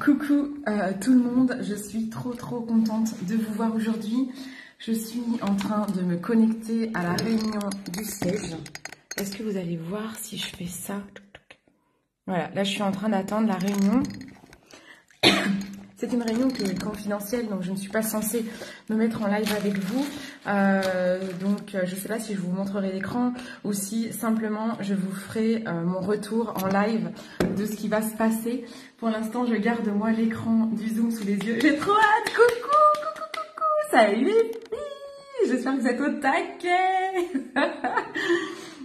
Coucou tout le monde, je suis trop contente de vous voir aujourd'hui. Je suis en train de me connecter à la réunion du siège. Est-ce que vous allez voir si je fais ça? Voilà, là je suis en train d'attendre la réunion. C'est une réunion qui est confidentielle, donc je ne suis pas censée me mettre en live avec vous. Donc je ne sais pas si je vous montrerai l'écran ou si simplement je vous ferai mon retour en live de ce qui va se passer. Pour l'instant, je garde moi l'écran du Zoom sous les yeux. J'ai trop hâte. Coucou. Salut les filles. J'espère que vous êtes au taquet.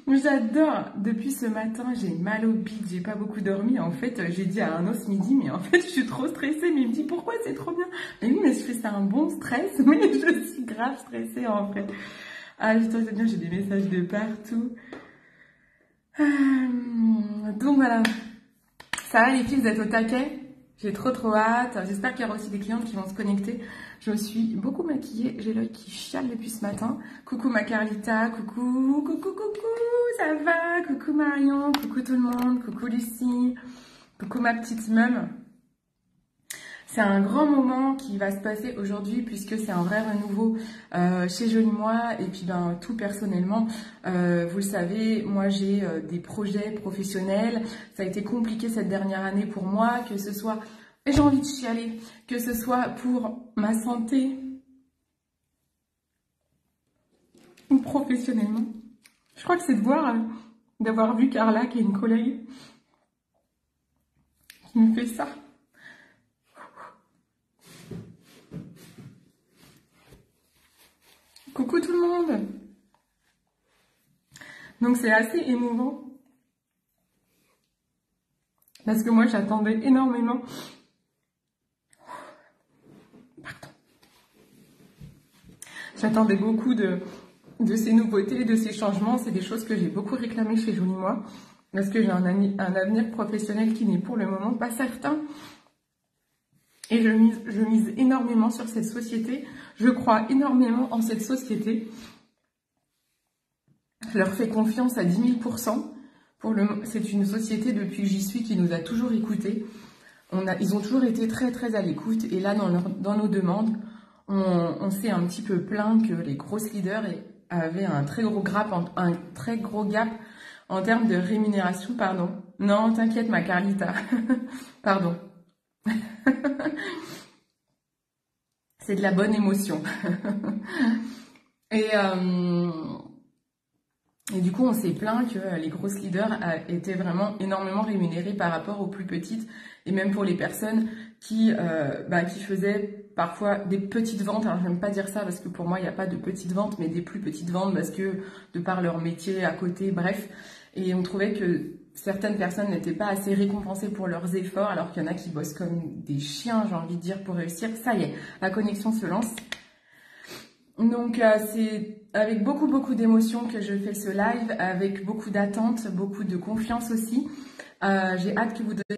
J'adore. Depuis ce matin, j'ai mal au bide, j'ai pas beaucoup dormi. En fait, j'ai dit à Arnaud ce midi, mais en fait, je suis trop stressée. Mais il me dit, pourquoi c'est trop bien? Mais oui, mais je fais ça un bon stress. Mais je suis grave stressée en fait. Ah, putain, c'est bien, j'ai des messages de partout. Donc voilà. Ça va les filles, vous êtes au taquet? J'ai trop hâte. J'espère qu'il y aura aussi des clientes qui vont se connecter. Je me suis beaucoup maquillée. J'ai l'œil qui chiale depuis ce matin. Coucou ma Carlita. Coucou. Ça va? Coucou Marion. Coucou tout le monde. Coucou Lucie. Coucou ma petite meum. C'est un grand moment qui va se passer aujourd'hui puisque c'est un vrai renouveau chez Joli Moi. Et puis ben tout personnellement, vous le savez, moi j'ai des projets professionnels. Ça a été compliqué cette dernière année pour moi, que ce soit, et j'ai envie de chialer, que ce soit pour ma santé ou professionnellement. Je crois que c'est de voir, d'avoir vu Carla qui est une collègue qui me fait ça. Coucou tout le monde. Donc c'est assez émouvant. Parce que moi j'attendais énormément. Pardon. J'attendais beaucoup de ces nouveautés, de ces changements. C'est des choses que j'ai beaucoup réclamées chez Joli Moi. Parce que j'ai un avenir professionnel qui n'est pour le moment pas certain. Et je mise énormément sur cette société. Je crois énormément en cette société. Je leur fais confiance à 10 000 %. C'est une société, depuis que j'y suis, qui nous a toujours écoutés. Ils ont toujours été très à l'écoute. Et là, dans nos demandes, on s'est un petit peu plaint que les grosses leaders avaient un très gros gap en termes de rémunération. Pardon. Non, t'inquiète ma Carlita. Pardon. C'est de la bonne émotion. Et du coup, on s'est plaint que les grosses leaders étaient vraiment énormément rémunérées par rapport aux plus petites. Et même pour les personnes qui faisaient parfois des petites ventes. Alors, je n'aime pas dire ça parce que pour moi, il n'y a pas de petites ventes, mais des plus petites ventes parce que de par leur métier à côté, bref. Et on trouvait que certaines personnes n'étaient pas assez récompensées pour leurs efforts, alors qu'il y en a qui bossent comme des chiens, j'ai envie de dire, pour réussir. Ça y est, la connexion se lance. Donc, c'est avec beaucoup d'émotions que je fais ce live, avec beaucoup d'attentes, beaucoup de confiance aussi. J'ai hâte que vous donniez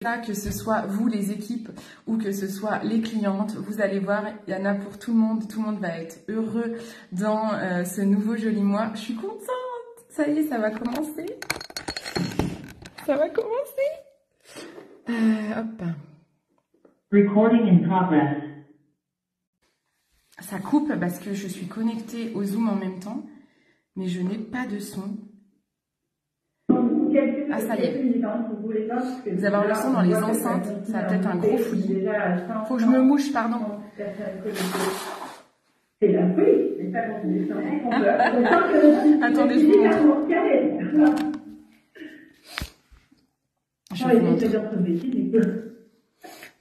ça, que ce soit vous, les équipes, ou que ce soit les clientes. Vous allez voir, il y en a pour tout le monde. Tout le monde va être heureux dans ce nouveau Joli Moi. Je suis contente. Ça y est, ça va commencer. Ça va commencer. Hop. Recording in progress. Ça coupe parce que je suis connectée au Zoom en même temps, mais je n'ai pas de son. Ah, ça y est. Vous avez le son dans les enceintes. Ça va peut-être un gros fouillis. Faut que je me mouche, pardon. Attendez, je vous montre. Je vais vous montrer.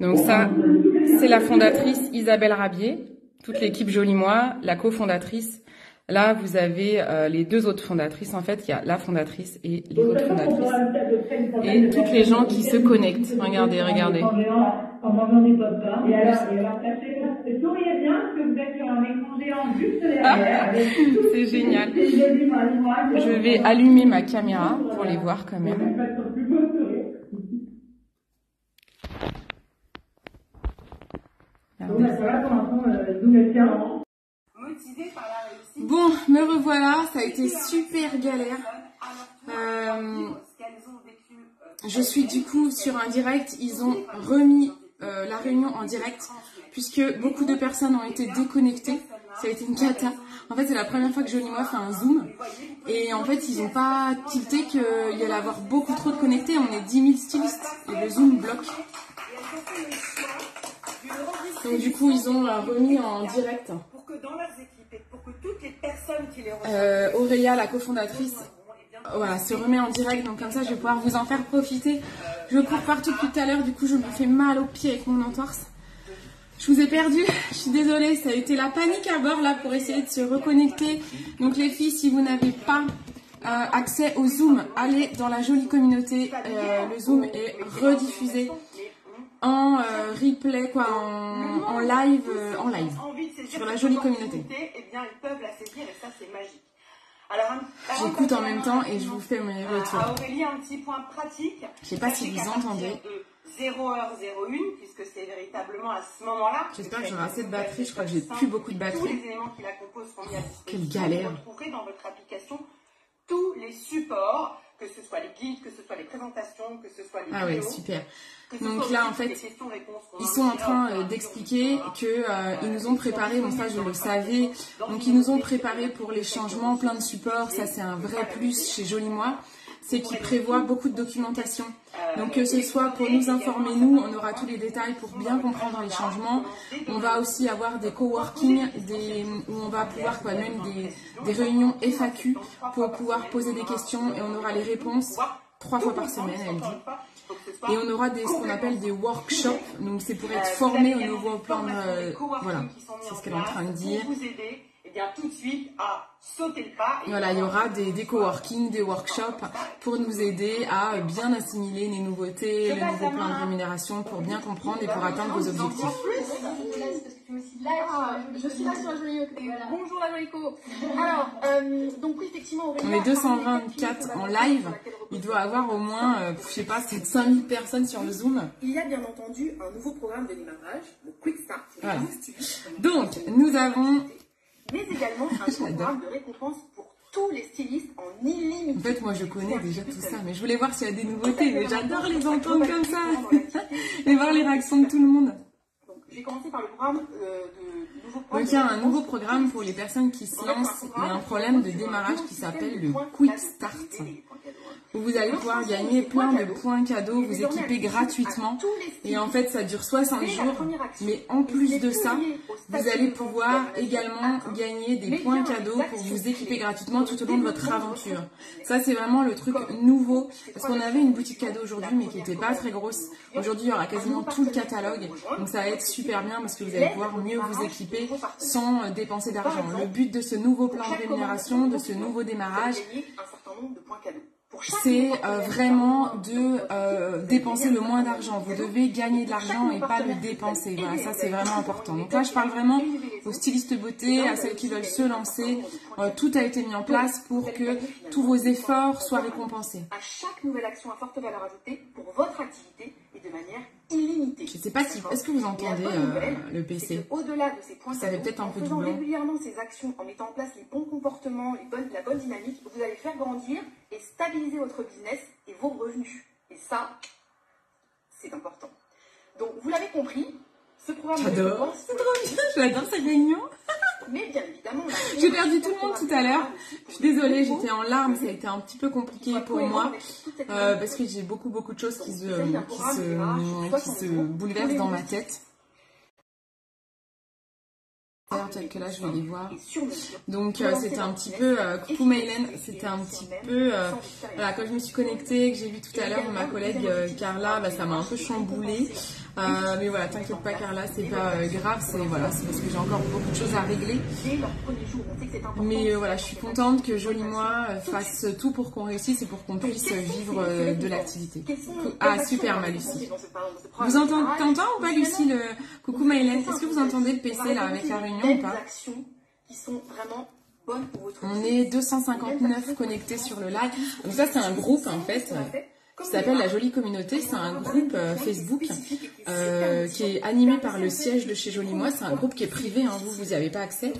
Donc ça, c'est la fondatrice Isabelle Rabier, toute l'équipe Joli Moi, la cofondatrice. Là, vous avez les deux autres fondatrices. En fait, il y a la fondatrice et les autres fondatrices. Et toutes les gens qui se connectent. Regardez. Ah, c'est génial. Je vais allumer ma caméra pour les voir quand même. Bon, me revoilà, ça a été super galère. Je suis du coup sur un direct, ils ont remis la réunion en direct, puisque beaucoup de personnes ont été déconnectées. Ça a été une cata. En fait, c'est la première fois que Jolie Moi fait un Zoom. Et en fait, ils n'ont pas tilté qu'il y allait avoir beaucoup trop de connectés. On est 10 000 stylistes et le Zoom bloque. Donc du coup, ils ont remis en direct. Aurélia, la cofondatrice, voilà, se remet en direct. Donc comme ça, je vais pouvoir vous en faire profiter. Je cours partout depuis tout à l'heure. Du coup, je me fais mal aux pieds avec mon entorse. Je vous ai perdu, je suis désolée, ça a été la panique à bord là pour essayer de se reconnecter. Donc les filles, si vous n'avez pas accès au Zoom, allez dans la jolie communauté. Le Zoom est rediffusé en replay, quoi, en live, sur la jolie communauté. J'écoute en même temps et je vous fais mes retours. Aurélie, un petit point pratique. Je sais pas si vous entendez. 0h01, puisque c'est véritablement à ce moment-là. J'espère que j'aurai assez de batterie, je crois que j'ai plus beaucoup de batterie. Tous les éléments qui la composent sont mis à disposition. Quelle galère. Vous retrouverez dans votre application tous les supports, que ce soit les guides, que ce soit les présentations, que ce soit les vidéos. Ah ouais, super. Donc là, en fait, ils sont en train d'expliquer qu'ils nous ont préparé, bon ça je le savais, donc ils nous ont préparé pour les changements, plein de supports, ça c'est un vrai plus chez Jolie Moi, c'est qu'ils prévoient beaucoup de documentation. Donc que ce soit pour nous informer, nous, on aura tous les détails pour bien comprendre les changements. On va aussi avoir des coworking, où on va pouvoir même des réunions FAQ pour pouvoir poser des questions et on aura les réponses 3 fois par semaine, elle dit. Et on aura ce qu'on appelle des workshops, donc c'est pour être formé au nouveau plan de... voilà, c'est ce qu'elle est en train de dire. Eh bien, tout de suite à sauter le pas. Voilà, il y aura des coworking, des workshops pour nous aider à bien assimiler les nouveautés, le nouveau plan de rémunération pour bien comprendre et pour atteindre vos objectifs. Je suis là sur la jolie voilà. Bonjour la jolie co. Alors, donc oui, effectivement, on est 224 en live. Il doit avoir au moins, je sais pas, 5000 personnes sur le Zoom. Il y a bien entendu un nouveau programme de démarrage, le Quick Start. Voilà. Donc, nous avons... mais également un programme de récompense pour tous les stylistes en illimité. En fait, moi, je connais déjà tout ça, mais je voulais voir s'il y a des nouveautés. Mais j'adore les entendre comme ça et voir les réactions de tout le monde. Donc, j'ai commencé par le programme de nouveau programme. Donc, il y a un nouveau programme pour les personnes qui se lancent. Il y a un problème de démarrage qui s'appelle le Quick Start, où vous allez pouvoir gagner plein de points cadeaux, vous équiper gratuitement. Et en fait, ça dure 60 jours. Mais en plus de ça, vous allez pouvoir également gagner des points cadeaux pour vous équiper gratuitement tout au long de votre aventure. Ça, c'est vraiment le truc nouveau. Parce qu'on avait une boutique cadeau aujourd'hui, mais qui n'était pas très grosse. Aujourd'hui, il y aura quasiment tout le catalogue. Donc, ça va être super bien parce que vous allez pouvoir mieux vous équiper sans dépenser d'argent. Le but de ce nouveau plan de rémunération, de ce nouveau démarrage, c'est vraiment de dépenser le moins d'argent. Vous devez gagner de l'argent et pas le dépenser. Voilà, ça c'est vraiment important. Donc là, je parle vraiment aux stylistes beauté, à celles qui veulent se lancer. Tout a été mis en place pour que tous vos efforts soient récompensés. À chaque nouvelle action à forte valeur ajoutée pour votre activité et de manière illimitée. Je ne sais pas si... Est-ce que vous entendez le PC? Au-delà de ces points, ça fait peut-être un peu de faisant blanc. régulièrement ces actions, en mettant en place les bons comportements, la bonne dynamique, vous allez faire grandir et stabiliser votre business et vos revenus. Et ça, c'est important. Donc, vous l'avez compris, ce programme... J'adore, c'est trop bien, j'adore cette réunion. Mais bien évidemment... J'ai perdu tout le monde tout à l'heure. Je suis désolée, j'étais en larmes, ça a été un petit peu compliqué pour moi. Parce que j'ai beaucoup de choses qui se bouleversent dans ma tête. Peut-être que là je vais les voir. Donc c'était un petit peu coucou Mylène, c'était un petit peu voilà, quand je me suis connectée, que j'ai vu tout à l'heure ma collègue Carla, ça m'a un peu chamboulée. Mais voilà, t'inquiète pas Carla, c'est pas grave, c'est parce que j'ai encore beaucoup de choses à régler. Mais voilà, je suis contente que Jolie Moi fasse tout pour qu'on réussisse et pour qu'on puisse vivre de l'activité. Ah super ma Lucie. Vous entendez ou pas Lucie le coucou Mylène? Est-ce que vous entendez le PC là avec la réunion ou pas? On est 259 connectés sur le live. Donc ça c'est un groupe en fait qui s'appelle la Jolie Communauté. C'est un groupe Facebook qui est animé par le siège de chez Jolie Moi. C'est un groupe qui est privé, hein, vous n'y avez pas accès,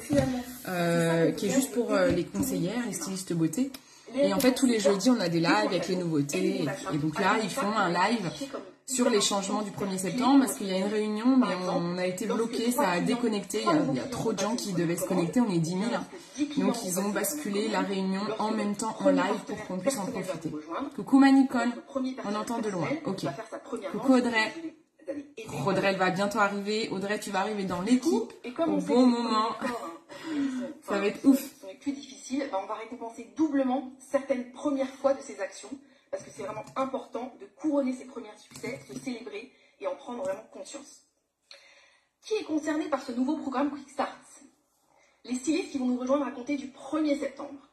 qui est juste pour les conseillères, les stylistes beauté. Et en fait tous les jeudis on a des lives avec les nouveautés. Et donc là ils font un live sur les changements du 1er septembre parce qu'il y a une réunion, mais on a été bloqué, ça a déconnecté. Il y a trop de gens qui devaient se connecter, on est 10 000. Donc, ils ont basculé la réunion en même temps en live pour qu'on puisse en profiter. Coucou Manicole, on entend de loin. Ok. Coucou Audrey. Audrey, elle va bientôt arriver. Audrey, tu vas arriver dans l'équipe au bon moment. Ça va être ouf. Ce sont les plus difficiles. On va récompenser doublement certaines premières fois de ces actions parce que c'est vraiment important de couronner ces premiers succès, se célébrer et en prendre vraiment conscience. Qui est concerné par ce nouveau programme Quick Start? Les stylistes qui vont nous rejoindre à compter du 1er septembre.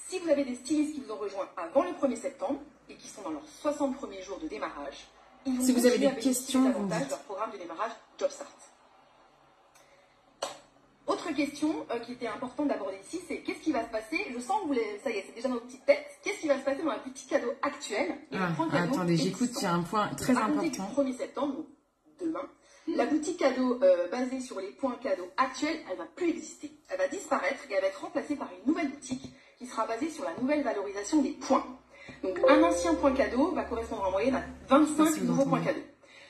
Si vous avez des stylistes qui vous ont rejoint avant le 1er septembre et qui sont dans leurs 60 premiers jours de démarrage, si vous avez des questions, vous dites. Leur programme de démarrage Job Start. Autre question qui était importante d'aborder ici, c'est qu'est-ce qui va se passer? Je sens que ça y est, c'est déjà dans votre petite tête. Qu'est-ce qui va se passer dans la boutique cadeau actuelle et attendez, j'écoute, il y a un point très important. Du 1er septembre, donc demain, la boutique cadeau basée sur les points cadeaux actuels, elle ne va plus exister. Elle va disparaître et elle va être remplacée par une nouvelle boutique qui sera basée sur la nouvelle valorisation des points. Donc un ancien point cadeau va correspondre en moyenne à 25 nouveaux points cadeaux.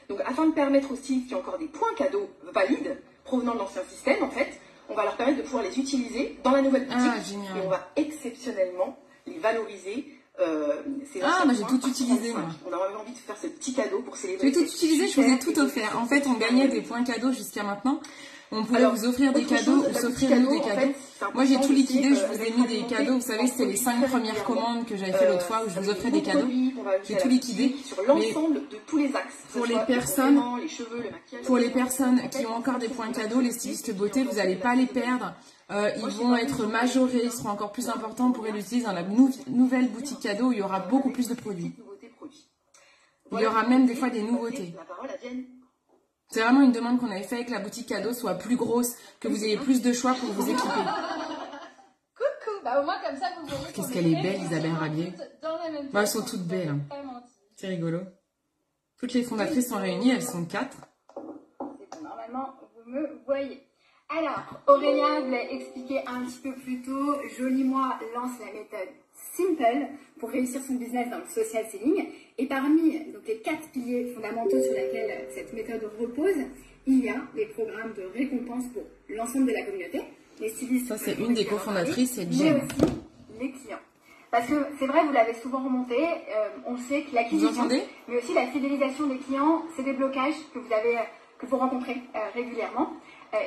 Donc afin de permettre aux stylistes qui ont encore des points cadeaux valides provenant de l'ancien système, en fait, on va leur permettre de pouvoir les utiliser dans la nouvelle boutique et on va exceptionnellement les valoriser. J'ai tout utilisé moi. On a vraiment envie de faire ce petit cadeau pour célébrer. J'ai tout utilisé, je vous ai tout offert. En fait, on gagnait des points cadeaux jusqu'à maintenant. On pouvait vous offrir des cadeaux ou s'offrir nous des cadeaux. Moi, j'ai tout liquidé, je vous ai mis des cadeaux. Vous savez, c'était les 5 premières commandes que j'avais fait l'autre fois où je vous offrais des cadeaux. J'ai tout liquidé. Mais pour les personnes qui ont encore des points cadeaux, les stylistes beauté, vous n'allez pas les perdre. Ils vont être majorés, ils seront encore plus importants pour les utiliser dans la nouvelle boutique cadeau où il y aura beaucoup plus de produits. Il y aura même des fois des nouveautés. C'est vraiment une demande qu'on avait fait que la boutique cadeau soit plus grosse, que vous ayez plus de choix pour vous équiper. Coucou, au moins comme ça vous voyez. Qu'est-ce qu'elle est belle, Isabelle Rabier. Elles sont toutes belles. Hein. C'est rigolo. Toutes les fondatrices sont réunies, elles sont 4. C'est bon, normalement vous me voyez. Alors, Aurélia vous l'a expliqué un petit peu plus tôt, Joli Moi lance la méthode Simple pour réussir son business dans le social selling. Et parmi donc, les 4 piliers fondamentaux sur lesquels cette méthode repose, il y a les programmes de récompense pour l'ensemble de la communauté. Les stylistes. Ça, c'est une des cofondatrices, c'est Jen. Mais aussi les clients. Parce que c'est vrai, vous l'avez souvent remonté, on sait que l'acquisition, mais aussi la fidélisation des clients, c'est des blocages que vous rencontrez régulièrement.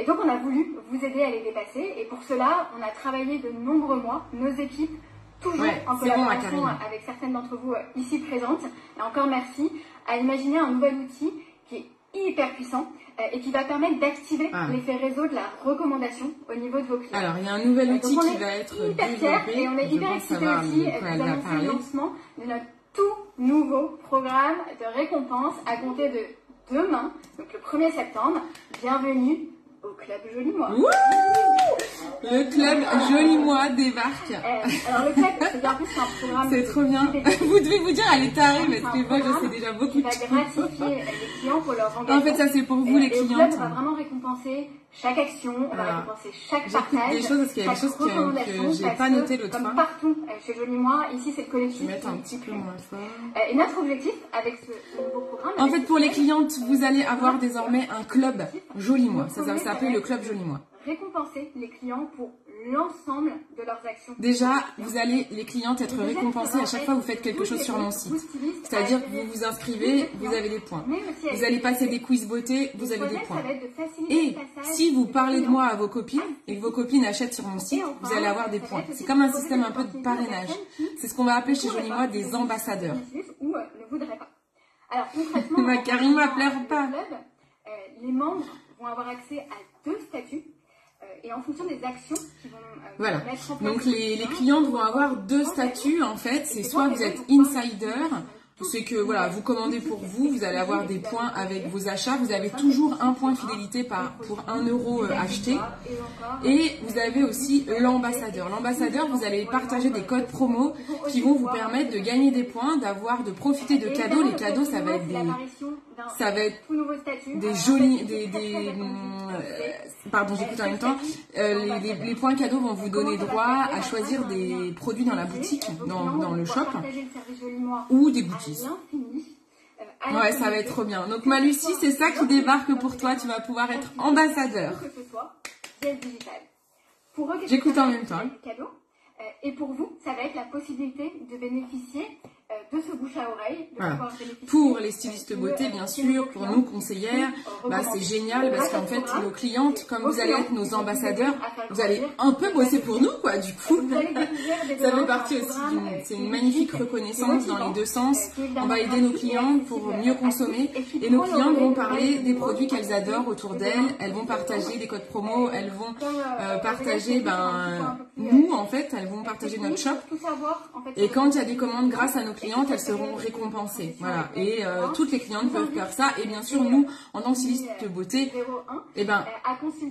Et donc, on a voulu vous aider à les dépasser. Et pour cela, on a travaillé de nombreux mois, nos équipes, toujours en collaboration avec certaines d'entre vous ici présentes. Et encore merci, à imaginer un nouvel outil qui est hyper puissant et qui va permettre d'activer l'effet réseau de la recommandation au niveau de vos clients. Alors, il y a un nouvel outil qui va être développé. Et on est hyper excités aussi de vous annoncer le lancement de notre tout nouveau programme de récompense à compter de demain, donc le 1er septembre. Bienvenue au Club Joli Moi. Le Club Joli Moi débarque. Alors le club, c'est bien plus un programme. C'est trop bien. Vous devez vous dire, elle est tarée, parce que moi, je sais déjà beaucoup de choses. Qui va gratifier les clients pour leur engagement. En fait, ça, c'est pour vous, les clients. Le club va vraiment récompenser chaque action, on va récompenser chaque partage. Des choses, parce qu'il y a des choses que j'ai pas notées l'autre fois. Comme partout chez Joli Moi, ici, c'est le collectif. Je vais mettre un petit peu moins fort. Et notre objectif avec ce nouveau programme. En fait, pour les clientes, vous allez avoir désormais un club Joli Moi. Ça va s'appeler le Club Joli Moi. Récompenser les clients pour l'ensemble de leurs actions. Déjà, vous allez, les clientes, être récompensées à chaque fois que vous faites quelque chose sur mon site. C'est-à-dire que vous vous inscrivez, vous avez des points. Vous allez passer des quiz beauté, vous avez des points. Et si vous parlez de moi à vos copines et que vos copines achètent sur mon site, vous allez avoir des points. C'est comme un système un peu de parrainage. C'est ce qu'on va appeler chez Joli Moi des ambassadeurs. Ou ne voudraient pas. Alors concrètement, Karima, pleure pas. Les membres vont avoir accès à 2 statuts. Et en fonction des actions qui vont voilà. Donc les clientes vont avoir 2 statuts en fait. C'est soit vous êtes insider, c'est que voilà, vous commandez pour vous, vous allez avoir des points avec vos achats. Vous avez toujours un point de fidélité pour 1 euro acheté. Et vous avez aussi l'ambassadeur. L'ambassadeur, vous allez partager des codes promo qui vont vous permettre de gagner des points, de profiter de cadeaux. Les cadeaux, ça va être des jolis, pardon, j'écoute en même temps. Les points cadeaux vont vous donner droit à choisir des produits dans la boutique, dans le shop, ou des goodies. Ouais, ça va être trop bien. Donc ma Lucie, c'est ça qui débarque pour toi. Tu vas pouvoir être ambassadeur. Que ce soit via le digital. Pour eux, j'écoute en même temps. Cadeau. Et pour vous, ça va être la possibilité de bénéficier de ce bouche à oreille. Voilà. Pour les stylistes beauté, bien sûr, pour nous conseillères, bah, c'est génial parce qu'en fait, nos clientes, comme vous allez être nos ambassadeurs, vous allez un peu bosser pour nous, quoi, du coup. Ça fait partie aussi c'est une magnifique reconnaissance dans les deux sens. On va aider nos clientes pour mieux consommer et nos clientes vont parler des produits qu'elles adorent autour d'elles. Elles vont partager des codes promo, elles vont partager, nous, en fait, elles vont partager notre shop. Et quand il y a des commandes grâce à nos clientes, elles seront récompensées. Voilà. Et toutes les clientes peuvent faire ça. Et bien sûr, nous, en tant que styliste de beauté, eh ben,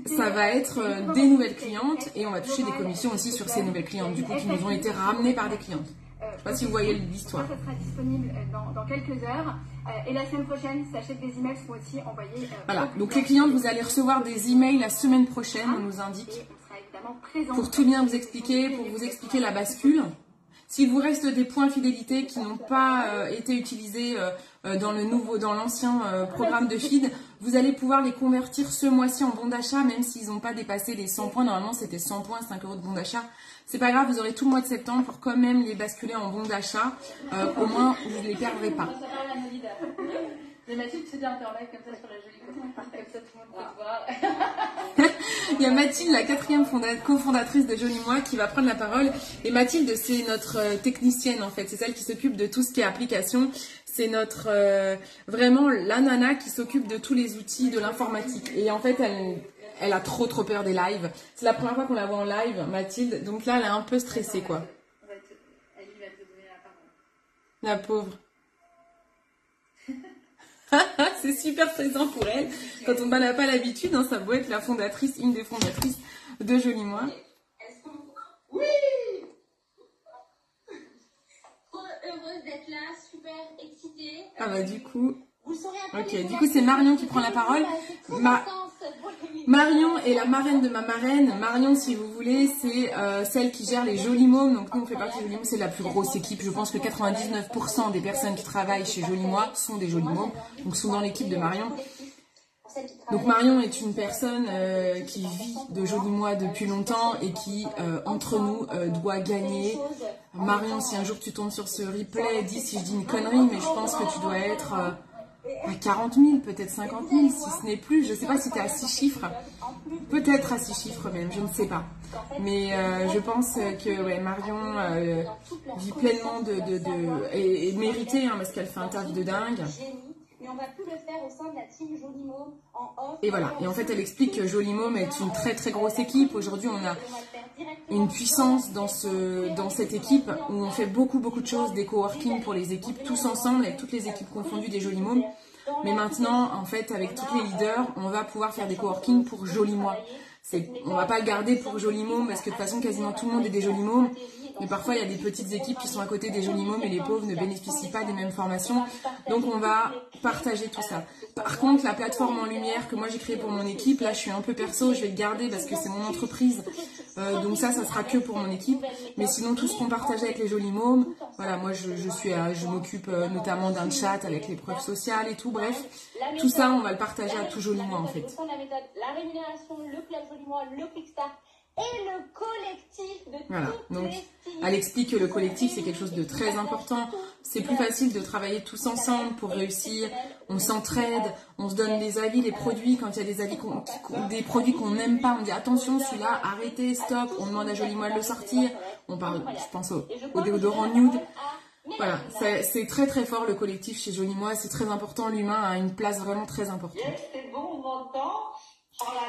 ça va être des nouvelles clientes et on va toucher des commissions aussi sur ces nouvelles clientes, du coup, qui nous ont été ramenées par des clientes. Je ne sais pas si vous voyez l'histoire. Ça sera disponible dans quelques heures. Et la semaine prochaine, sachez que des emails sont aussi envoyés. Voilà. Donc les clientes, vous allez recevoir des emails la semaine prochaine, on nous indique. Pour tout bien vous expliquer, pour vous expliquer la bascule. S'il vous reste des points fidélité qui n'ont pas été utilisés dans l'ancien programme de feed, vous allez pouvoir les convertir ce mois-ci en bon d'achat, même s'ils n'ont pas dépassé les 100 points. Normalement, c'était 100 points, 5 € de bon d'achat. C'est pas grave, vous aurez tout le mois de septembre pour quand même les basculer en bon d'achat. Au moins, vous ne les perdrez pas. Mais Mathilde, tu dis un peu en live comme ça sur la jolie côté, comme ça tout le monde peut te voir. Il y a Mathilde, la 4e cofondatrice de Joli Moi, qui va prendre la parole. Et Mathilde, c'est notre technicienne en fait, c'est celle qui s'occupe de tout ce qui est application. C'est notre vraiment la nana qui s'occupe de tous les outils de l'informatique. Et en fait, elle a trop peur des lives. C'est la première fois qu'on la voit en live, Mathilde. Donc là, elle est un peu stressée quoi. Elle va te donner la parole. La pauvre. C'est super présent pour elle. Quand on n'a pas l'habitude, hein, ça doit être la fondatrice, une des fondatrices de Joli Moi. Oui. Trop heureuse d'être là, super excitée. Ah bah du coup... Ok, du coup c'est Marion qui prend la parole. Marion est la marraine de ma marraine. Marion, si vous voulez, c'est celle qui gère les Joli Mômes. Donc nous on fait partie de Joli Mômes, c'est la plus grosse équipe. Je pense que 99% des personnes qui travaillent chez Joli Moi sont des Joli Mômes, donc sont dans l'équipe de Marion. Donc Marion est une personne qui vit de Joli Moi depuis longtemps et qui, entre nous, doit gagner. Marion, si un jour tu tombes sur ce replay, dis si je dis une connerie, mais je pense que tu dois être... à 40 000, peut-être 50 000, si ce n'est plus. Je ne sais pas si tu es à 6 chiffres. Peut-être à 6 chiffres même, je ne sais pas. Mais je pense que ouais, Marion vit pleinement et méritée, hein, parce qu'elle fait un taf de dingue. Mais on va plus le faire au sein de la team Joli Môme en off. Et voilà, et en fait elle explique que Joli Môme est une très grosse équipe. Aujourd'hui on a une puissance dans cette équipe où on fait beaucoup de choses, des coworking pour les équipes tous ensemble, avec toutes les équipes confondues des Joli Mômes. Mais maintenant en fait avec toutes les leaders, on va pouvoir faire des coworking pour Joli Moi. On va pas le garder pour Joli Môme parce que de toute façon quasiment tout le monde est des Joli Mômes. Mais parfois, il y a des petites équipes qui sont à côté des Joli Mômes et les pauvres ne bénéficient pas des mêmes formations. Donc, on va partager tout ça. Par contre, la plateforme en lumière que moi j'ai créée pour mon équipe, là, je suis un peu perso, je vais le garder parce que c'est mon entreprise. Donc ça sera que pour mon équipe. Mais sinon, tout ce qu'on partage avec les Joli Mômes, voilà, moi, je m'occupe notamment d'un chat avec les preuves sociales et tout. Bref, tout ça, on va le partager à tout Joli Moi, en fait. La rémunération, le club Joli Moi, le Quickstart et le collectif de voilà, toutes donc les elle explique que le collectif c'est quelque chose de très important. C'est plus facile de travailler tous ensemble pour réussir. On s'entraide, on se donne des avis, les produits. Quand il y a des avis, des produits qu'on n'aime pas, on dit attention, celui-là, arrêtez, stop. On demande à Joli Moi de le sortir. On parle, je pense au déodorant nude. Voilà, c'est très fort le collectif chez Joli Moi. C'est très important. L'humain a une place vraiment très importante.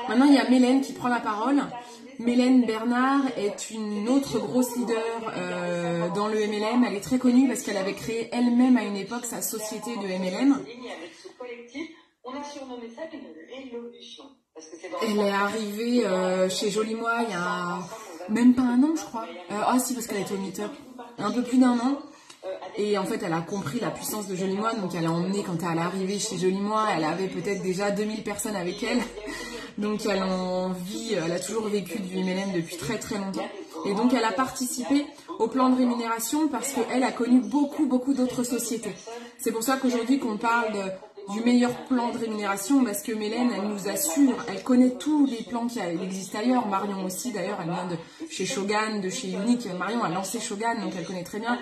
Maintenant, il y a Mélène qui prend la parole. Mélène Bernard est une autre grosse leader dans le MLM. Elle est très connue parce qu'elle avait créé elle-même à une époque sa société de MLM. Elle est arrivée chez Joli Moi il y a même pas un an, je crois. Ah si, parce qu'elle était au meetup. Un peu plus d'un an. Et en fait, elle a compris la puissance de Joli Moi. Donc, elle a emmené, quand elle est arrivée chez Joli Moi, elle avait peut-être déjà 2000 personnes avec elle. Donc, elle a toujours vécu du MLM depuis très longtemps. Et donc elle a participé au plan de rémunération parce qu'elle a connu beaucoup d'autres sociétés. C'est pour ça qu'aujourd'hui qu'on parle du meilleur plan de rémunération, parce que Mélène, elle nous assure, elle connaît tous les plans qui existent ailleurs. Marion aussi d'ailleurs, elle vient de chez Shogun, de chez Unique. Marion a lancé Shogun, donc elle connaît très bien.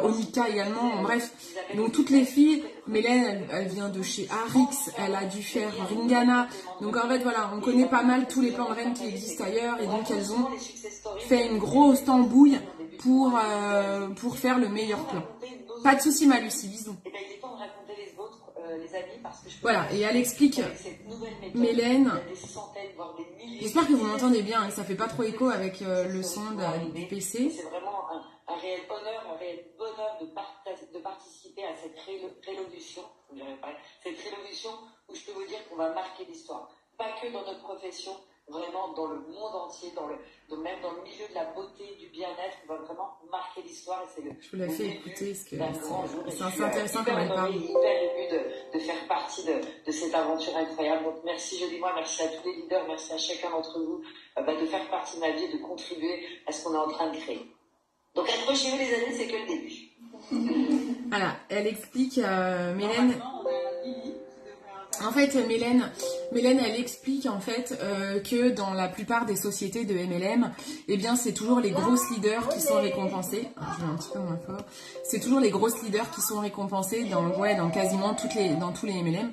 Onika également, bref. Donc toutes les filles, Mélène, elle vient de chez Arix, elle a dû faire Ringana. Donc en fait voilà, on connaît pas mal tous les plans de reine qui existent ailleurs, et donc elles ont fait une grosse tambouille pour faire le meilleur plan. Pas de souci ma Lucie, bisous. Voilà, et elle explique, Mélène, j'espère que vous m'entendez bien, et ça fait pas trop écho avec le son du PC. C'est vraiment un réel honneur, un réel bonheur de participer à cette révolution, où je peux vous dire qu'on va marquer l'histoire. Pas que dans notre profession, vraiment dans le monde entier, même dans le milieu de la beauté, du bien-être, on va vraiment marquer l'histoire. Je vous la fais écouter, parce que c'est assez intéressant quand elle parle. Je suis hyper émue de faire partie de cette aventure incroyable. Donc merci Jolie Moi, merci à tous les leaders, merci à chacun d'entre vous de faire partie de ma vie et de contribuer à ce qu'on est en train de créer. Donc accrochez-vous les amis, c'est que le début. Voilà, elle explique, Mélène... En fait, Mélène, elle explique en fait que dans la plupart des sociétés de MLM, eh bien, c'est toujours les grosses leaders qui sont récompensées. Je vais un petit peu moins fort. C'est toujours les grosses leaders qui sont récompensées dans quasiment dans tous les MLM.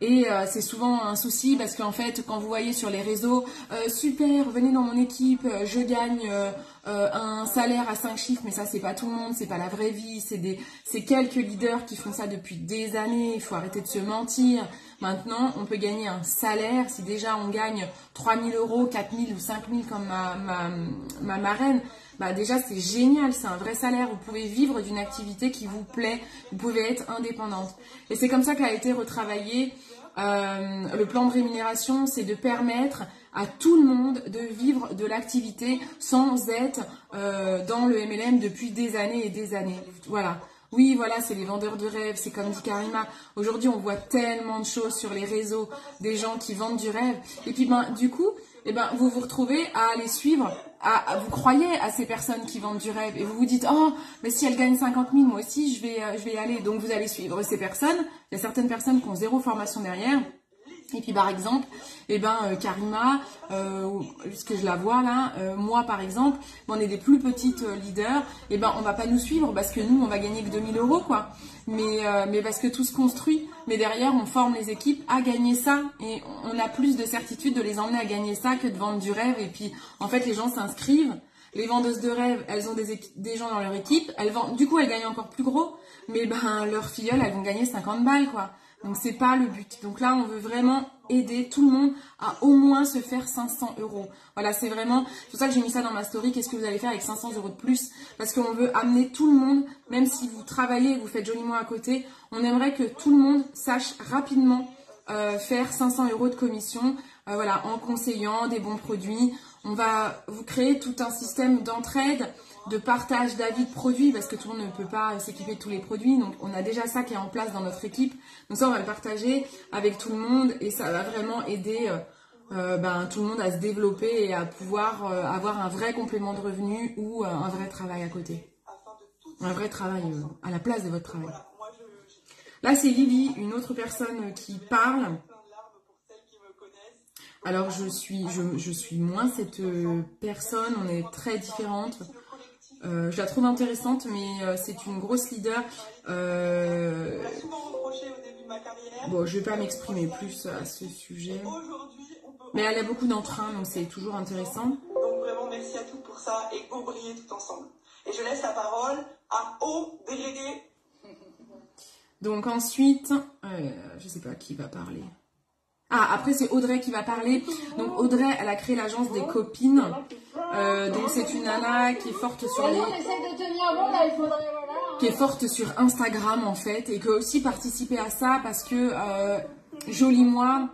Et c'est souvent un souci parce qu'en fait, quand vous voyez sur les réseaux, super, venez dans mon équipe, je gagne un salaire à 5 chiffres, mais ça c'est pas tout le monde, c'est pas la vraie vie, c'est quelques leaders qui font ça depuis des années, il faut arrêter de se mentir. Maintenant, on peut gagner un salaire, si déjà on gagne 3 000 €, 4 000 ou 5 000 comme ma marraine, bah déjà c'est génial, c'est un vrai salaire, vous pouvez vivre d'une activité qui vous plaît, vous pouvez être indépendante. Et c'est comme ça qu'a été retravaillé le plan de rémunération, c'est de permettre à tout le monde de vivre de l'activité sans être dans le MLM depuis des années et des années. Voilà. Oui, voilà, c'est les vendeurs de rêves, c'est comme dit Karima. Aujourd'hui, on voit tellement de choses sur les réseaux, des gens qui vendent du rêve. Et puis, du coup, vous vous retrouvez à les suivre, vous croyez à ces personnes qui vendent du rêve et vous vous dites « Oh, mais si elle gagne 50 000, moi aussi, je vais y aller. » Donc, vous allez suivre ces personnes. Il y a certaines personnes qui ont zéro formation derrière. Et puis par exemple, Karima, puisque je la vois là, moi par exemple, on est des plus petites leaders, on va pas nous suivre parce que nous on va gagner que 2 000 € quoi. Mais parce que tout se construit, mais derrière on forme les équipes à gagner ça et on a plus de certitude de les emmener à gagner ça que de vendre du rêve. Et puis en fait les gens s'inscrivent, les vendeuses de rêve, elles ont des gens dans leur équipe, elles vendent, du coup elles gagnent encore plus gros, mais leurs filleules elles vont gagner 50 balles quoi. Donc c'est pas le but. Donc là, on veut vraiment aider tout le monde à au moins se faire 500 €. Voilà, c'est pour ça que j'ai mis ça dans ma story. Qu'est-ce que vous allez faire avec 500 € de plus? Parce qu'on veut amener tout le monde, même si vous travaillez et vous faites joliment à côté, on aimerait que tout le monde sache rapidement faire 500 € de commission, voilà, en conseillant des bons produits. On va vous créer tout un système d'entraide, de partage d'avis de produits, parce que tout le monde ne peut pas s'équiper de tous les produits. Donc, on a déjà ça qui est en place dans notre équipe. Donc ça, on va le partager avec tout le monde et ça va vraiment aider tout le monde à se développer et à pouvoir avoir un vrai complément de revenu ou un vrai travail à côté. Un vrai travail à la place de votre travail. Là, c'est Lily, une autre personne qui parle. Alors, je suis moins cette personne, on est très différentes. Je la trouve intéressante, mais c'est une grosse leader. Bon, je vais pas m'exprimer plus à ce sujet. Mais elle a beaucoup d'entrain, donc c'est toujours intéressant. Donc vraiment, merci à toutes pour ça et go briller tout ensemble. Et je laisse la parole à O délégué. Donc ensuite, je sais pas qui va parler. Ah, après c'est Audrey qui va parler. Donc Audrey, elle a créé l'agence des copines. Donc c'est une nana qui est forte sur qui est forte sur Instagram en fait, et qui a aussi participé à ça parce que Jolie Moi,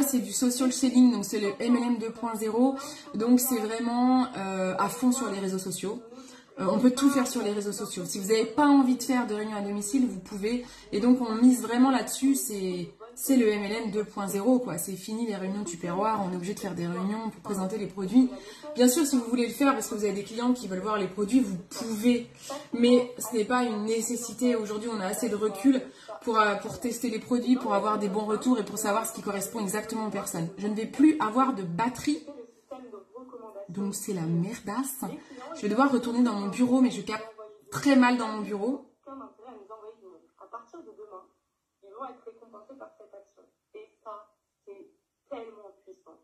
c'est du social selling, donc c'est le MLM 2.0. Donc c'est vraiment à fond sur les réseaux sociaux. On peut tout faire sur les réseaux sociaux. Si vous n'avez pas envie de faire de réunion à domicile, vous pouvez. Et donc on mise vraiment là-dessus. c'est le MLM 2.0, quoi. C'est fini les réunions de tupperware, on est obligé de faire des réunions pour présenter les produits. Bien sûr, si vous voulez le faire parce que vous avez des clients qui veulent voir les produits, vous pouvez. Mais ce n'est pas une nécessité. Aujourd'hui, on a assez de recul pour tester les produits, pour avoir des bons retours et pour savoir ce qui correspond exactement aux personnes. Je ne vais plus avoir de batterie. Donc, c'est la merdasse. Je vais devoir retourner dans mon bureau, mais je capte très mal dans mon bureau. À partir de demain, ils vont être récompensés par cette action. Et ça, c'est tellement puissant.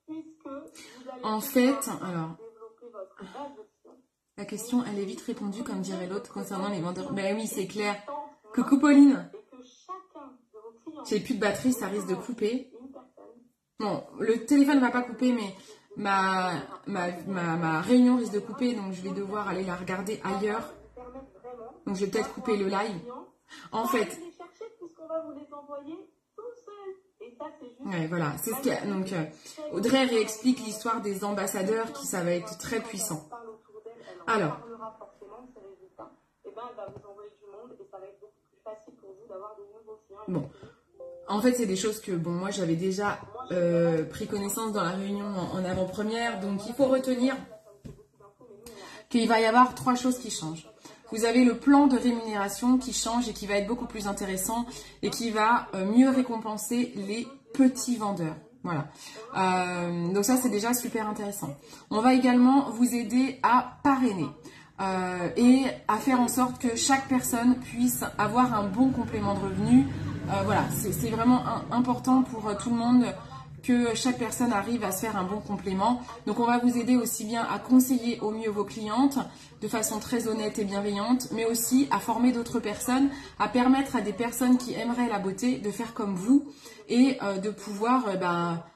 Puisque vous allez en fait, alors, développer votre base de clients. La question, elle est vite répondue, comme dirait l'autre, concernant les vendeurs. Ben oui, c'est clair. Coucou Pauline. J'ai plus de batterie, ça risque de couper. Bon, le téléphone ne va pas couper, mais ma réunion risque de couper, donc je vais devoir aller la regarder ailleurs. Donc je vais peut-être couper le live. En fait... Ouais, voilà, c'est ce qu'il y a. Donc, Audrey réexplique l'histoire des ambassadeurs qui, ça va être très puissant. Alors, bon, en fait, c'est des choses que, bon, moi, j'avais déjà pris connaissance dans la réunion en avant-première. Donc, il faut retenir qu'il va y avoir 3 choses qui changent. Vous avez le plan de rémunération qui change et qui va être beaucoup plus intéressant et qui va mieux récompenser les petits vendeurs. Voilà. Donc ça, c'est déjà super intéressant. On va également vous aider à parrainer et à faire en sorte que chaque personne puisse avoir un bon complément de revenu. Voilà, c'est vraiment important pour tout le monde que chaque personne arrive à se faire un bon complément. Donc on va vous aider aussi bien à conseiller au mieux vos clientes de façon très honnête et bienveillante, mais aussi à former d'autres personnes, à permettre à des personnes qui aimeraient la beauté de faire comme vous et de pouvoir,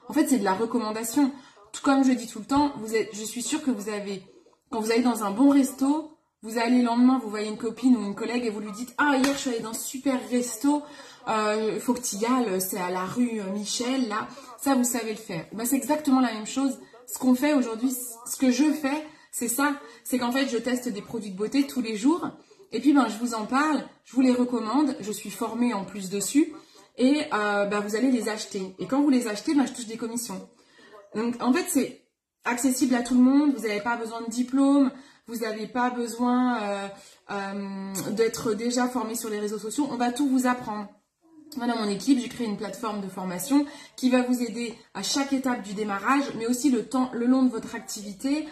en fait c'est de la recommandation. Tout comme je dis tout le temps, je suis sûre que quand vous allez dans un bon resto, vous allez le lendemain, vous voyez une copine ou une collègue et vous lui dites « Ah, hier je suis allée dans ce super resto, il faut que tu y ailles, c'est à la rue Michel, là. » Ça, vous savez le faire. Ben, c'est exactement la même chose. Ce qu'on fait aujourd'hui, ce que je fais, c'est ça. C'est qu'en fait, je teste des produits de beauté tous les jours. Et puis, je vous en parle, je vous les recommande. Je suis formée en plus dessus. Et vous allez les acheter. Et quand vous les achetez, je touche des commissions. Donc, en fait, c'est accessible à tout le monde. Vous n'avez pas besoin de diplôme. Vous n'avez pas besoin d'être déjà formé sur les réseaux sociaux. On va tout vous apprendre. Moi, dans mon équipe, j'ai créé une plateforme de formation qui va vous aider à chaque étape du démarrage, mais aussi le long de votre activité.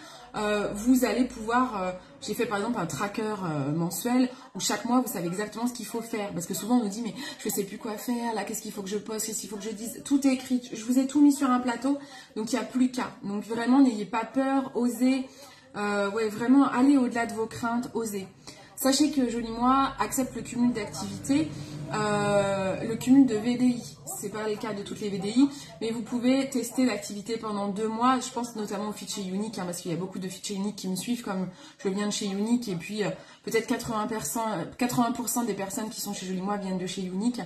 Vous allez pouvoir... j'ai fait par exemple un tracker mensuel où chaque mois, vous savez exactement ce qu'il faut faire. Parce que souvent, on nous dit, mais je ne sais plus quoi faire, là, qu'est-ce qu'il faut que je poste, qu'est-ce qu'il faut que je dise. Tout est écrit. Je vous ai tout mis sur un plateau, donc il n'y a plus qu'à. Donc vraiment, n'ayez pas peur, osez. Vraiment, allez au-delà de vos craintes, osez. Sachez que Jolie Moi accepte le cumul d'activités, le cumul de VDI. Ce n'est pas le cas de toutes les VDI, mais vous pouvez tester l'activité pendant 2 mois. Je pense notamment aux feats chez Unique, parce qu'il y a beaucoup de feats chez Unique qui me suivent, comme je viens de chez Unique, et puis peut-être 80% des personnes qui sont chez Jolie Moi viennent de chez Unique.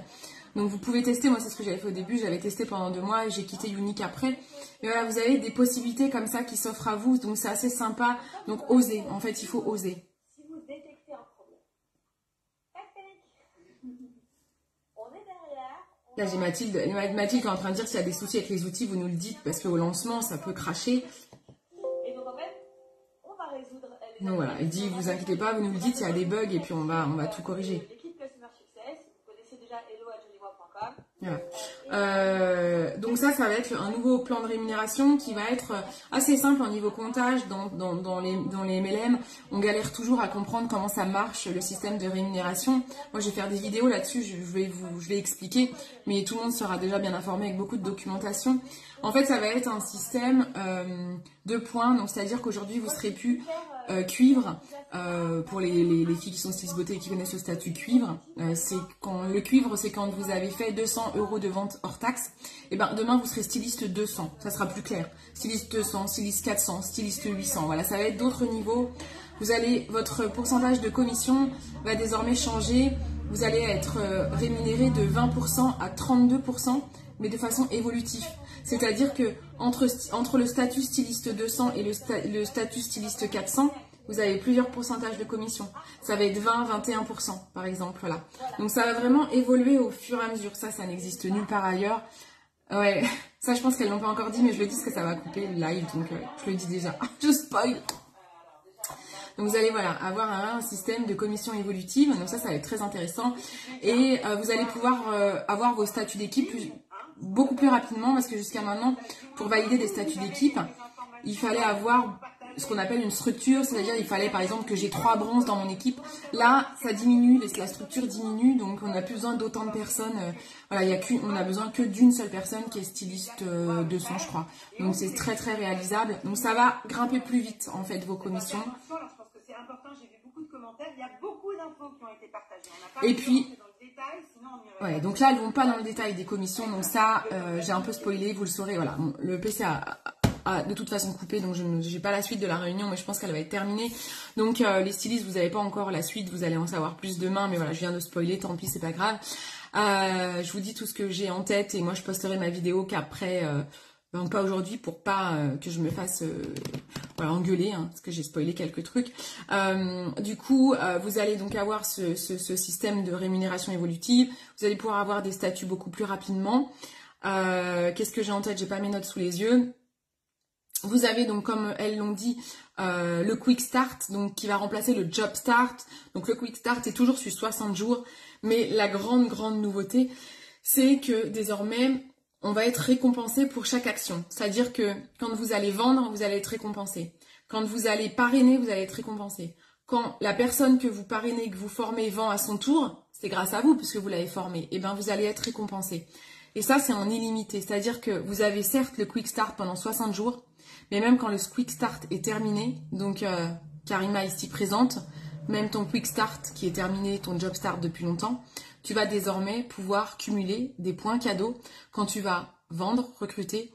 Donc vous pouvez tester, moi c'est ce que j'avais fait au début, j'avais testé pendant 2 mois et j'ai quitté Unique après. Et voilà, vous avez des possibilités comme ça qui s'offrent à vous, donc c'est assez sympa. Donc osez, en fait il faut oser. Là, j'ai Mathilde qui est en train de dire s'il y a des soucis avec les outils, vous nous le dites, parce qu'au lancement, ça peut cracher. Et donc, en fait, on va résoudre... Donc voilà, il dit, vous inquiétez pas, vous nous le dites, il y a des bugs, et puis on va tout corriger. L'équipe Customer Success, vous connaissez déjà hello@joliemois.com. Voilà. Donc ça va être un nouveau plan de rémunération qui va être assez simple au niveau comptage. Dans les MLM, on galère toujours à comprendre comment ça marche, le système de rémunération. Moi, je vais faire des vidéos là-dessus, je vais expliquer, mais tout le monde sera déjà bien informé avec beaucoup de documentation. En fait, ça va être un système de points, donc c'est-à-dire qu'aujourd'hui, vous serez plus cuivre. Pour les filles qui sont stylistes beauté et qui connaissent le statut cuivre, le cuivre, c'est quand vous avez fait 200 € de vente hors taxe. Et demain, vous serez styliste 200. Ça sera plus clair. Styliste 200, styliste 400, styliste 800. Voilà, ça va être d'autres niveaux. Votre pourcentage de commission va désormais changer. Vous allez être rémunéré de 20% à 32%, mais de façon évolutive. C'est-à-dire que entre le statut styliste 200 et le statut styliste 400, vous avez plusieurs pourcentages de commission. Ça va être 20, 21% par exemple, voilà. Donc ça va vraiment évoluer au fur et à mesure. Ça n'existe nulle part ailleurs. Ouais, ça je pense qu'elles l'ont pas encore dit, mais je le dis parce que ça va couper le live, donc je le dis déjà. Je spoil. Donc vous allez voilà avoir un système de commission évolutive, donc ça va être très intéressant. Et vous allez pouvoir avoir vos statuts d'équipe beaucoup plus rapidement, parce que jusqu'à maintenant, pour valider des statuts d'équipe, il fallait avoir ce qu'on appelle une structure, c'est-à-dire il fallait par exemple que j'ai 3 bronzes dans mon équipe. Là, ça diminue, la structure diminue, donc on n'a plus besoin d'autant de personnes. Voilà, on a besoin que d'une seule personne qui est styliste de son, je crois. Donc c'est très très réalisable. Donc ça va grimper plus vite en fait vos commissions. Et puis, ouais, donc là elles vont pas dans le détail des commissions, donc ça j'ai un peu spoilé, vous le saurez. Voilà, bon, le PC a de toute façon coupé, donc je n'ai pas la suite de la réunion, mais je pense qu'elle va être terminée. Donc les stylistes, vous n'avez pas encore la suite, vous allez en savoir plus demain, mais voilà, je viens de spoiler, tant pis, c'est pas grave. Je vous dis tout ce que j'ai en tête, et moi je posterai ma vidéo qu'après, pas aujourd'hui, pour pas que je me fasse voilà, engueuler, hein, parce que j'ai spoilé quelques trucs. Du coup, vous allez donc avoir ce système de rémunération évolutive, vous allez pouvoir avoir des statuts beaucoup plus rapidement. Qu'est-ce que j'ai en tête? J'ai pas mes notes sous les yeux. Vous avez donc, comme elles l'ont dit, le Quick Start, donc qui va remplacer le Job Start. Donc le Quick Start est toujours sur 60 jours, mais la grande nouveauté, c'est que désormais, on va être récompensé pour chaque action. C'est-à-dire que quand vous allez vendre, vous allez être récompensé. Quand vous allez parrainer, vous allez être récompensé. Quand la personne que vous parrainez, que vous formez, vend à son tour, c'est grâce à vous, puisque vous l'avez formé, et bien vous allez être récompensé. Et ça, c'est en illimité. C'est-à-dire que vous avez certes le Quick Start pendant 60 jours, mais même quand le Quick Start est terminé, donc Karima est ici présente, même ton Quick Start qui est terminé, ton Job Start depuis longtemps, tu vas désormais pouvoir cumuler des points cadeaux quand tu vas vendre, recruter.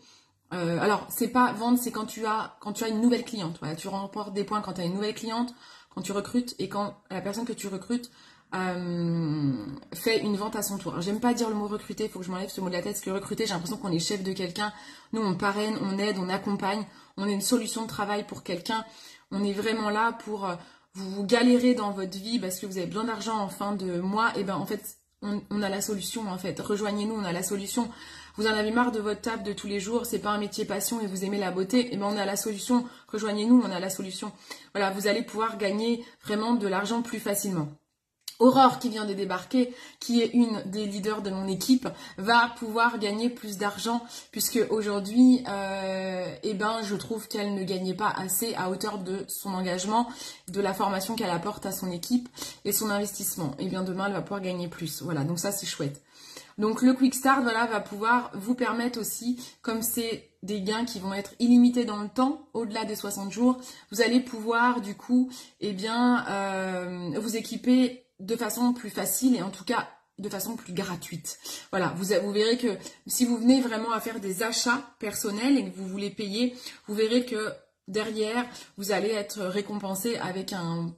Alors, c'est pas vendre, c'est quand tu as une nouvelle cliente. Voilà, tu remportes des points quand tu as une nouvelle cliente, quand tu recrutes, et quand la personne que tu recrutes fait une vente à son tour. Alors, j'aime pas dire le mot recruter, il faut que je m'enlève ce mot de la tête, parce que recruter, j'ai l'impression qu'on est chef de quelqu'un. Nous, on parraine, on aide, on accompagne, on est une solution de travail pour quelqu'un. On est vraiment là pour vous galérez dans votre vie parce que vous avez besoin d'argent en fin de mois. Et ben en fait, on a la solution en fait. Rejoignez-nous, on a la solution. Vous en avez marre de votre table de tous les jours, c'est pas un métier passion et vous aimez la beauté, et ben on a la solution. Rejoignez-nous, on a la solution. Voilà, vous allez pouvoir gagner vraiment de l'argent plus facilement. Aurore, qui vient de débarquer, qui est une des leaders de mon équipe, va pouvoir gagner plus d'argent, puisque aujourd'hui, je trouve qu'elle ne gagnait pas assez à hauteur de son engagement, de la formation qu'elle apporte à son équipe et son investissement. Et bien demain, elle va pouvoir gagner plus. Voilà, donc ça c'est chouette. Donc le Quick Start, voilà, va pouvoir vous permettre aussi, comme c'est des gains qui vont être illimités dans le temps, au-delà des 60 jours, vous allez pouvoir du coup, vous équiper de façon plus facile et en tout cas de façon plus gratuite. Voilà, vous verrez que si vous venez vraiment à faire des achats personnels et que vous voulez payer, vous verrez que derrière, vous allez être récompensé avec un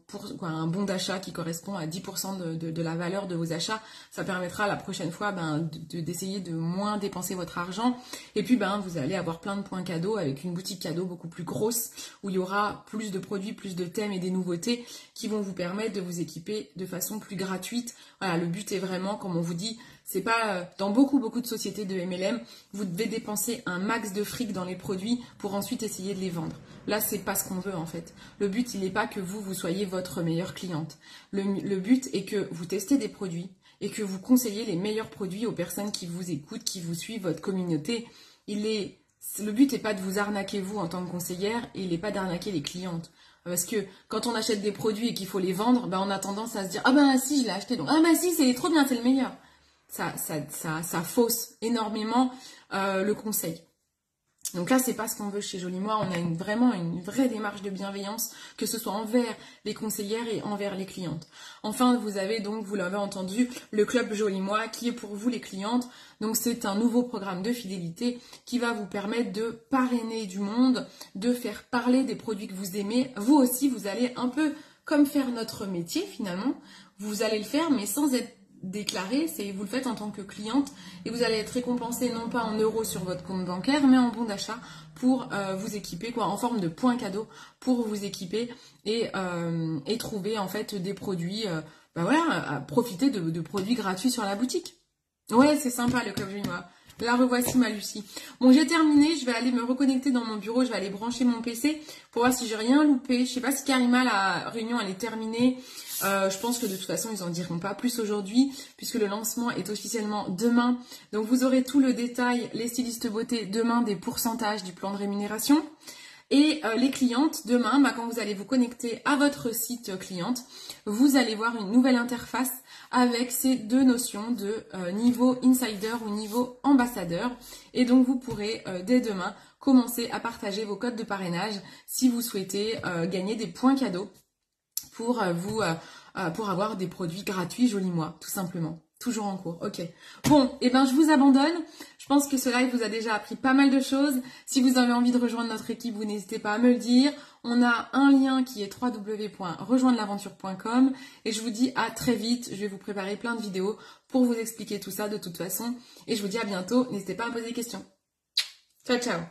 bon d'achat qui correspond à 10% de la valeur de vos achats. Ça permettra la prochaine fois d'essayer de moins dépenser votre argent. Et puis vous allez avoir plein de points cadeaux avec une boutique cadeau beaucoup plus grosse où il y aura plus de produits, plus de thèmes et des nouveautés qui vont vous permettre de vous équiper de façon plus gratuite. Voilà, le but est vraiment, comme on vous dit, c'est pas dans beaucoup de sociétés de MLM, vous devez dépenser un max de fric dans les produits pour ensuite essayer de les vendre. Là, c'est pas ce qu'on veut en fait. Le but, il n'est pas que vous soyez votre meilleure cliente. Le but est que vous testez des produits et que vous conseillez les meilleurs produits aux personnes qui vous écoutent, qui vous suivent, votre communauté. Le but n'est pas de vous arnaquer vous en tant que conseillère et il n'est pas d'arnaquer les clientes. Parce que quand on achète des produits et qu'il faut les vendre, on a tendance à se dire « Ah si, je l'ai acheté, donc ah si, c'est trop bien, c'est le meilleur ». Ça fausse énormément le conseil. Donc là, c'est pas ce qu'on veut chez Jolie Moi. On a vraiment une vraie démarche de bienveillance, que ce soit envers les conseillères et envers les clientes. Enfin, vous avez donc, vous l'avez entendu, le club Jolie Moi qui est pour vous les clientes. Donc c'est un nouveau programme de fidélité qui va vous permettre de parrainer du monde, de faire parler des produits que vous aimez. Vous aussi, vous allez un peu comme faire notre métier finalement. Vous allez le faire, mais sans être déclarer, c'est vous le faites en tant que cliente et vous allez être récompensé non pas en euros sur votre compte bancaire, mais en bon d'achat pour vous équiper, quoi, en forme de points cadeaux pour vous équiper et trouver en fait des produits, voilà, profiter de produits gratuits sur la boutique. Ouais, c'est sympa le club Julinois. La revoici ma Lucie. Bon, j'ai terminé, je vais aller me reconnecter dans mon bureau, je vais aller brancher mon PC pour voir si j'ai rien loupé. Je sais pas si Karima, la réunion, elle est terminée. Je pense que de toute façon, ils en diront pas plus aujourd'hui puisque le lancement est officiellement demain. Donc, vous aurez tout le détail, les stylistes beauté demain des pourcentages du plan de rémunération. Et les clientes, demain, quand vous allez vous connecter à votre site cliente, vous allez voir une nouvelle interface avec ces deux notions de niveau insider ou niveau ambassadeur. Et donc, vous pourrez dès demain commencer à partager vos codes de parrainage si vous souhaitez gagner des points cadeaux pour avoir des produits gratuits Joli Mois, tout simplement. Toujours en cours, ok. Bon, et je vous abandonne. Je pense que ce live vous a déjà appris pas mal de choses. Si vous avez envie de rejoindre notre équipe, vous n'hésitez pas à me le dire. On a un lien qui est www.rejoindrel'aventure.com et je vous dis à très vite. Je vais vous préparer plein de vidéos pour vous expliquer tout ça de toute façon. Et je vous dis à bientôt. N'hésitez pas à me poser des questions. Ciao, ciao.